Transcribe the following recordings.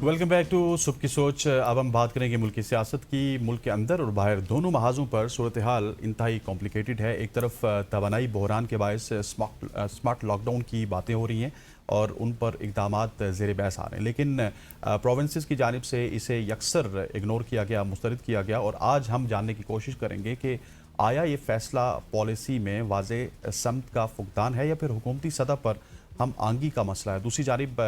Welcome back to सुबह की सोच। अब हम बात करेंगे मुल्क की सियासत की। मुल्क के अंदर और बाहर दोनों महाजों पर सूरत हाल इंतहाई कॉम्प्लिकेटेड है। एक तरफ तवानाई बहरान के बायस स्मार्ट लॉकडाउन की बातें हो रही हैं और उन पर इक़दामात ज़ेर बहस आ रहे हैं, लेकिन प्रोविंसेस की जानिब से इसे यकसर इग्नोर किया गया, मुस्तरद किया गया। और आज हम जानने की कोशिश करेंगे कि आया ये फ़ैसला पॉलिसी में वाज़े समत का फुकदान है या फिर हुकूमती सतह पर हम आंगी का मसला है। दूसरी जानिब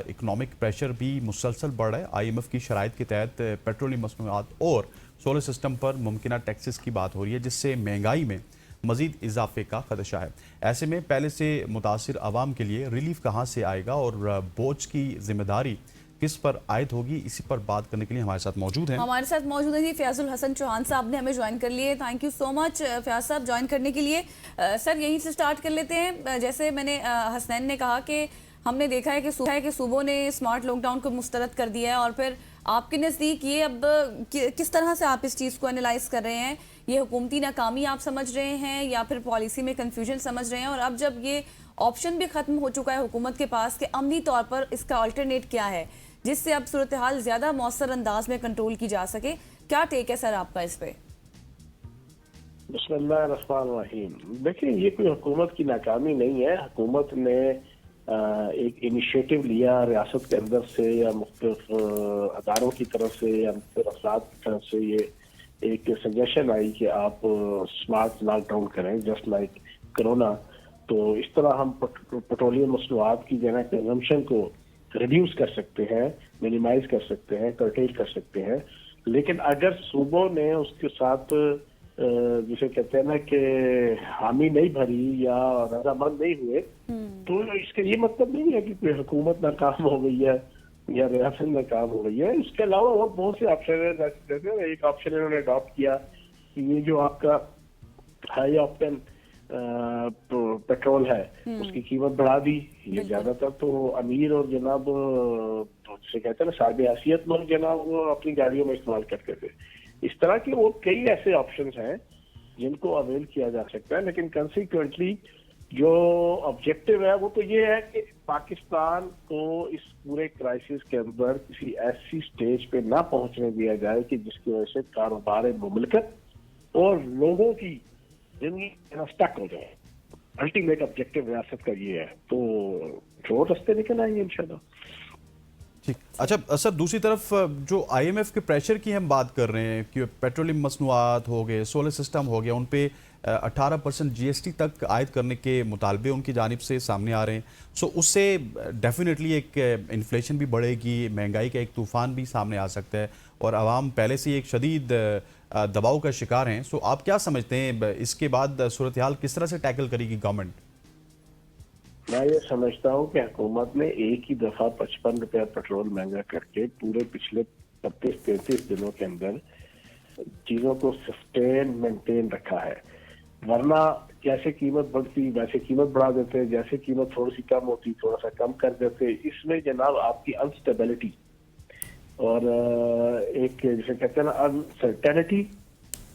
इकनॉमिक प्रेशर भी मुसलसल बढ़ रहा है। IMF की शराइत के तहत पेट्रोलियम मसनूआत और सोलर सिस्टम पर मुमकिना टैक्सेस की बात हो रही है, जिससे महंगाई में मज़ीद इजाफे का खदशा है। ऐसे में पहले से मुतासिर आवाम के लिए रिलीफ कहाँ से आएगा और बोझ की जिम्मेदारी किस पर आयद होगी, इसी पर बात करने के लिए हमारे साथ मौजूद हैं जी फयाजुल हसन चौहान साहब ने हमें ज्वाइन कर लिए। Thank you so much Fayaz Sahab join करने के लिए। सर यहीं से स्टार्ट कर लेते हैं। जैसे मैंने हसनैन ने कहा कि हमने देखा है कि सूबों ने स्मार्ट लॉकडाउन को मुस्तरद कर दिया है, और फिर आपके नज़दीक ये अब किस तरह से आप इस चीज़ को एनालाइज कर रहे हैं? ये हुकूमती नाकामी आप समझ रहे हैं या फिर पॉलिसी में कन्फ्यूजन समझ रहे हैं? और अब जब ये ऑप्शन भी ख़त्म हो चुका है हुकूमत के पास कि अमली तौर पर इसका अल्टरनेट क्या है जिससे अब सूरत हाल ज़्यादा मौसर अंदाज में कंट्रोल की जा सके, क्या टेक है सर आपका इस पे? बिस्मिल्लाहिर्रहमानिर्रहीम। देखिए, ये कोई हुकूमत की नाकामी नहीं है। हुकूमत ने एक इनिशिएटिव लिया रियासत के अंदर से या मुख्तलिफ अदारों की तरफ से या मुख्तलिफ अफराद की तरफ से। ये एक सजेशन आई कि आप स्मार्ट लॉकडाउन करें जस्ट लाइक कोरोना। तो इस तरह हम पेट्रोलियम मसनूआत की जो है कंजम्पशन को रिड्यूस कर सकते हैं, मिनिमाइज कर सकते हैं, कर्टेल कर सकते हैं। लेकिन अगर सूबों ने उसके साथ जिसे कहते हैं ना कि हामी नहीं भरी या रजामंद नहीं हुए, तो इसका ये मतलब नहीं है कि कोई हुकूमत नाकाम हो गई है या रियासत नाकाम हो गई है। इसके अलावा और बहुत से ऑप्शन है। एक ऑप्शन इन्होंने अडॉप्ट किया कि ये जो आपका हाई ऑक्टेन पेट्रोल है उसकी कीमत बढ़ा दी। ये ज्यादातर तो अमीर और जनाब जिसे कहते हैं ना साहिब हैसियत लोग जनाब वो अपनी गाड़ियों में इस्तेमाल करते थे। इस तरह के वो कई ऐसे ऑप्शंस हैं जिनको अवेल किया जा सकता है। लेकिन कंसिक्वेंटली जो ऑब्जेक्टिव है वो तो ये है कि पाकिस्तान को इस पूरे क्राइसिस के अंदर किसी ऐसी स्टेज पे ना पहुंचने दिया जाए कि जिसकी वजह से कारोबार मुमलिकत और लोगों की जिंदगी स्टक हो जाए। अल्टीमेट ऑब्जेक्टिव रियासत का ये है, तो जो रास्ते निकल आएंगे इंशाल्लाह। ठीक। अच्छा सर, दूसरी तरफ जो IMF के प्रेशर की हम बात कर रहे हैं कि पेट्रोलियम मसनूआत हो गए, सोलर सिस्टम हो गया, उन पे 18% GST तक आयद करने के मुतालबे उनकी जानिब से सामने आ रहे हैं। सो उससे डेफिनेटली एक इन्फ्लेशन भी बढ़ेगी, महंगाई का एक तूफ़ान भी सामने आ सकता है और आवाम पहले से एक शदीद दबाव का शिकार हैं। सो आप क्या समझते हैं इसके बाद सूरत हाल किस तरह से टैकल करेगी गवर्नमेंट? मैं ये समझता हूँ कि हुकूमत ने एक ही दफा 55 रुपया पेट्रोल महंगा करके पूरे पिछले 32-33 दिनों के अंदर चीजों को सस्टेन मेंटेन रखा है। वरना जैसे कीमत बढ़ती वैसे कीमत बढ़ा देते, जैसे कीमत थोड़ी सी कम होती थोड़ा सा कम कर देते। इसमें जनाब आपकी अनस्टेबिलिटी और एक जिसे कहते हैं ना अनसर्टेनिटी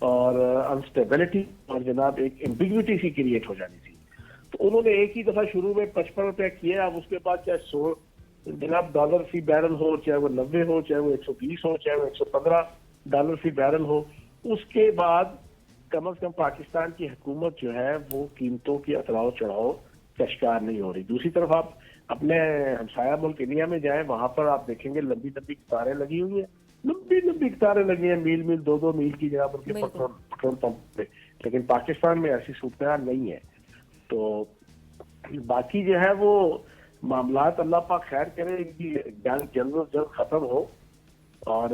और अनस्टेबिलिटी और जनाब एक एम्बिग्विटी सी क्रिएट हो जानी थी। तो उन्होंने एक ही दफा शुरू में 55 रुपया किया। अब उसके बाद चाहे जनाब डॉलर फी बैरल हो, चाहे वो 90 हो, चाहे वो 120 हो, चाहे वो 115 डॉलर फी बैरल हो, उसके बाद कम से कम पाकिस्तान की हुकूमत जो है वो कीमतों की अतराव चढ़ाव का शिकार नहीं हो रही। दूसरी तरफ आप अपने हमसाया मुल्क इंडिया में जाएं, वहां पर आप देखेंगे लंबी लंबी कतारें लगी हुई है, लंबी कतारें लगी हैं, मील 2-2 मील की जनाब उनके पेट्रोल पंप पे। लेकिन पाकिस्तान में ऐसी सूरत नहीं है। तो बाकी जो है वो मामलात अल्लाह पाक खैर करे, इनकी जंग जल्द खत्म हो। और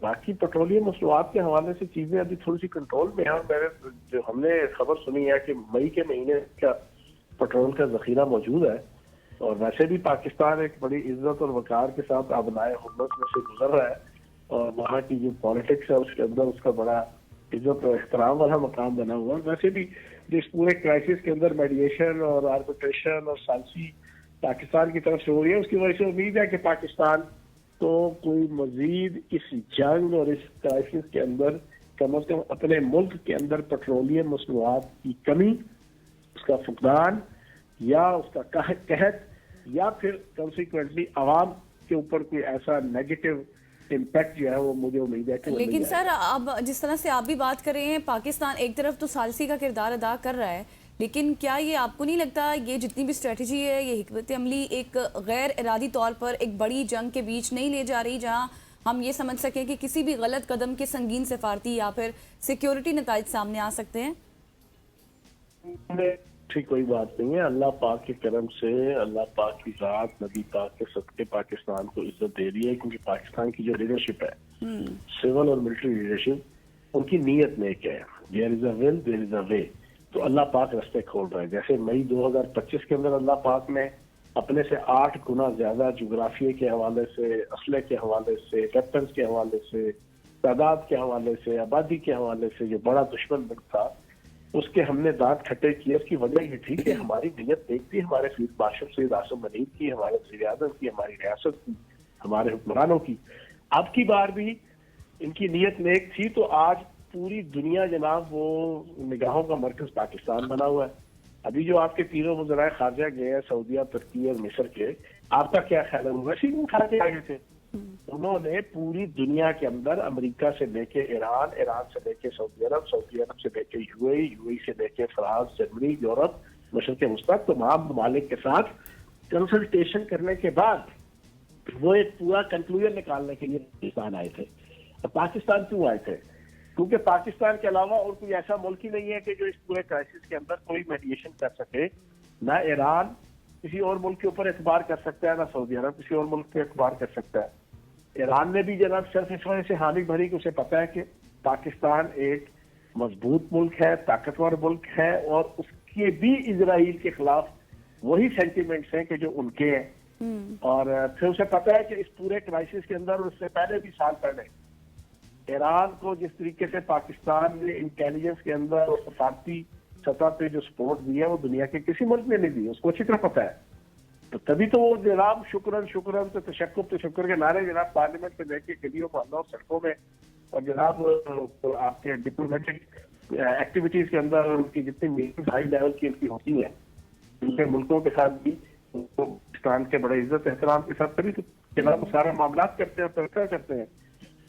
बाकी पेट्रोलियम मसनूआत के हवाले से चीजें अभी थोड़ी सी कंट्रोल में है। और मैंने जो हमने खबर सुनी है कि मई के महीने का पेट्रोल का जखीरा मौजूद है। और वैसे भी पाकिस्तान एक बड़ी इज्जत और वकार के साथ आबनाए हुर्मत में से गुजर रहा है और वहाँ की जो पॉलिटिक्स है उसके अंदर उसका बड़ा इज्जत और एहतराम वाला मकाम बना हुआ है। वैसे भी जिस पूरे क्राइसिस के अंदर मेडिएशन और आर्बिट्रेशन और सालसी पाकिस्तान की तरफ से हो रही है, उसकी वजह से उम्मीद है कि पाकिस्तान तो कोई मजीद इस जंग और इस क्राइसिस के अंदर कम से कम अपने मुल्क के अंदर पेट्रोलियम मसनूआत की कमी, उसका फुकदान या उसका कहत या फिर कंसिक्वेंटली आवाम के ऊपर कोई ऐसा नेगेटिव इम्पैक्ट जो है वो मुझे उम्मीद है कि वो लेकिन नहीं सर अब जिस तरह से आप भी बात कर रहे हैं, पाकिस्तान एक तरफ तो सालसी का किरदार अदा कर रहा है, लेकिन क्या ये आपको नहीं लगता ये जितनी भी स्ट्रेटजी है, ये हिकमत अमली एक गैर इरादी तौर पर एक बड़ी जंग के बीच नहीं ले जा रही, जहां हम ये समझ सकें कि किसी भी गलत कदम के संगीन सफारती या फिर सिक्योरिटी नताइज सामने आ सकते हैं? ठीक कोई बात नहीं है। अल्लाह पाक के करम से, अल्लाह पाक की जात, नबी पाक के सबके पाकिस्तान को इज्जत दे रही है, क्योंकि पाकिस्तान की जो लीडरशिप है, सिविल और मिलिट्री लीडरशिप, उनकी नीयत नेक है। There is a will, there is a way. तो अल्लाह पाक रास्ते खोल रहा है। जैसे मई 2025 के अंदर अल्लाह पाक ने अपने से 8 गुना ज्यादा जोग्राफिया के हवाले से, असले के हवाले से, वेपन्स के हवाले से, तादाद के हवाले से, आबादी के हवाले से जो बड़ा दुश्मन मुल्क था, उसके हमने दांत खट्टे किए। उसकी वजह ये थी कि हमारी नीयत नेक थी, हमारे फील्ड मार्शल सैयद आसिम मुनीर की, हमारे वज़ीर आज़म की, हमारी रियासत की, हमारे हुक्मरानों की। अब की बार भी इनकी नीयत नेक थी, तो आज पूरी दुनिया जनाब वो निगाहों का मरकज पाकिस्तान बना हुआ है। अभी जो आपके तीनों वज़राए खारजा गए हैं, सऊदीया, तुर्की और मिस्र के, आपका क्या ख्याल है? वैसे ही खा के आगे थे। उन्होंने पूरी दुनिया के अंदर अमेरिका से लेके ईरान, ईरान से लेके सऊदी अरब, सऊदी अरब से लेके यूएई, यूएई से लेके फ्रांस, जर्मनी, यूरोप, मशरक़ वस्ता, तमाम ममालिक के साथ कंसल्टेशन करने के बाद वो एक पूरा कंक्लूजन निकालने के लिए पाकिस्तान आए थे। अब पाकिस्तान क्यों आए थे? क्योंकि पाकिस्तान के अलावा और कोई ऐसा मुल्क ही नहीं है कि जो इस पूरे क्राइसिस के अंदर कोई मेडिएशन कर सके। ना ईरान किसी और मुल्क के ऊपर एतबार कर सकता है, ना सऊदी अरब किसी और मुल्क पे एतबार कर सकता है। ईरान ने भी जनाब सिर्फ इस वजह से हामी भरी कि उसे पता है कि पाकिस्तान एक मजबूत मुल्क है, ताकतवर मुल्क है, और उसके भी इजराइल के खिलाफ वही सेंटिमेंट्स हैं कि जो उनके हैं। और फिर उसे पता है कि इस पूरे क्राइसिस के अंदर, उससे पहले भी साल पहले, ईरान को जिस तरीके से पाकिस्तान ने इंटेलिजेंस के अंदर और सफारती सतह पे जो सपोर्ट दिया है, वो दुनिया के किसी मुल्क ने नहीं दी, उसको अच्छी तरह पता है। तो तभी तो वो जनाब शुक्रन शुक्रन तो तशक्कुर के नारे जनाब पार्लियामेंट में लेके गलियों, मोहल्लों, सड़कों में, और जनाब तो आपके डिप्लोमेटिक एक्टिविटीज के अंदर उनकी जितनी मीटिंग हाई लेवल की उनकी होती है, उनके मुल्कों के साथ भी उनको पाकिस्तान के बड़े इज्जत एहतराम के साथ तभी तो जनाब सारे मामला करते हैं, तर्क करते हैं।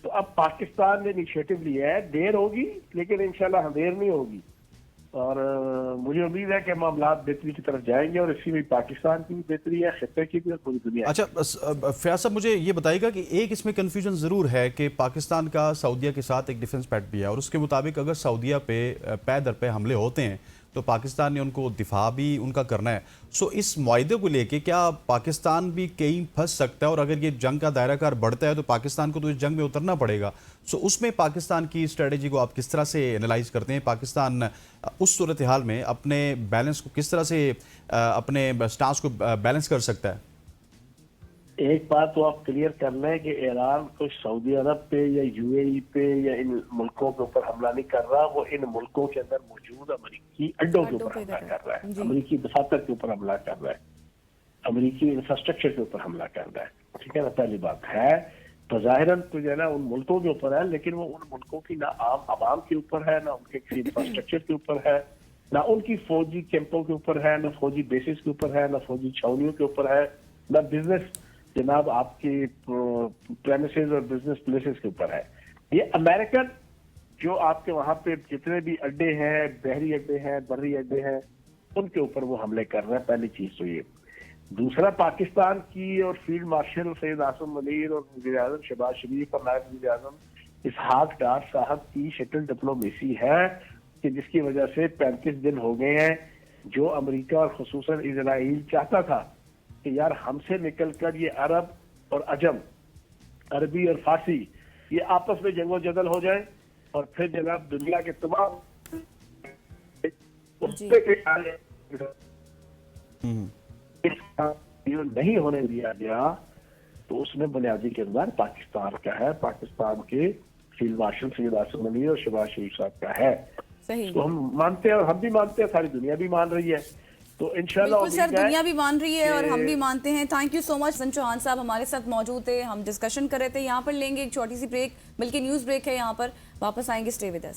तो अब पाकिस्तान ने इनिशिएटिव लिया है, देर होगी लेकिन इंशाल्लाह देर नहीं होगी, और मुझे उम्मीद है कि मामला बेहतरी की तरफ जाएंगे, और इसी में पाकिस्तान की भी बेहतरी है, खित्ते की भी और पूरी दुनिया। अच्छा फयाज साहब, मुझे ये बताइएगा कि एक इसमें कन्फ्यूजन ज़रूर है कि पाकिस्तान का सऊदीया के साथ एक डिफेंस पैक्ट भी है, और उसके मुताबिक अगर सऊदीया पे पै दर पे हमले होते हैं तो पाकिस्तान ने उनको दिफा भी उनका करना है। सो इस मुआहदे को लेके क्या पाकिस्तान भी कहीं फंस सकता है, और अगर ये जंग का दायरा कार बढ़ता है तो पाकिस्तान को तो इस जंग में उतरना पड़ेगा। सो उसमें पाकिस्तान की स्ट्रेटेजी को आप किस तरह से एनालाइज करते हैं? पाकिस्तान उस सूरत हाल में अपने बैलेंस को किस तरह से, अपने स्टांस को बैलेंस कर सकता है? एक बात तो आप क्लियर कर लें कि ईरान को सऊदी अरब पे या यूएई पे या इन मुल्कों के ऊपर हमला नहीं कर रहा, वो इन मुल्कों के अंदर मौजूद अमेरिकी अड्डों के ऊपर हमला कर रहा है, अमेरिकी दफातर के ऊपर हमला कर रहा है, अमेरिकी इंफ्रास्ट्रक्चर के ऊपर हमला कर रहा है। ठीक है ना, पहली बात है। तो ज़ाहिरन तो जो है ना उन मुल्कों के ऊपर है, लेकिन वो उन मुल्कों की ना आम आवाम के ऊपर है, ना उनके किसी इंफ्रास्ट्रक्चर के ऊपर है, ना उनकी फौजी कैंपों के ऊपर है, ना फौजी बेसिस के ऊपर है, ना फौजी छावनियों के ऊपर है, ना बिजनेस जनाब आपकी प्रेमिसेस और बिजनेस प्लेसेस के ऊपर है। ये अमेरिकन जो आपके वहां पे जितने भी अड्डे हैं, बहरी अड्डे हैं, बर्री अड्डे हैं, उनके ऊपर वो हमले कर रहे हैं। पहली चीज तो ये। दूसरा, पाकिस्तान की और फील्ड मार्शल सैयद आसिम मुनीर और वज़ीर आज़म शहबाज शरीफ और नायब वज़ीर आज़म इसहाक डार साहब की शटल डिप्लोमेसी है कि जिसकी वजह से 35 दिन हो गए हैं, जो अमेरिका और खुसूसन इजराइल चाहता था कि यार हमसे निकलकर ये अरब और अजम, अरबी और फारसी, ये आपस में जंगो जदल हो जाए, और फिर जनाब दुनिया के तमाम नहीं होने दिया गया, तो उसमें बुनियादी किरदार पाकिस्तान का है, पाकिस्तान के फील्ड मार्शल सैयद आसिम मुनीर और शहबाज शरीफ साहब का है। सही। तो हम मानते हैं, और हम भी मानते हैं, सारी दुनिया भी मान रही है। तो इंशाल्लाह बिल्कुल सर, दुनिया भी मान रही है और हम भी मानते हैं। Thank you so much. Hasan Chauhan Sahab हमारे साथ मौजूद थे, हम डिस्कशन कर रहे थे। यहाँ पर लेंगे एक छोटी सी ब्रेक, बल्कि न्यूज़ ब्रेक है यहाँ पर, वापस आएंगे। Stay with us.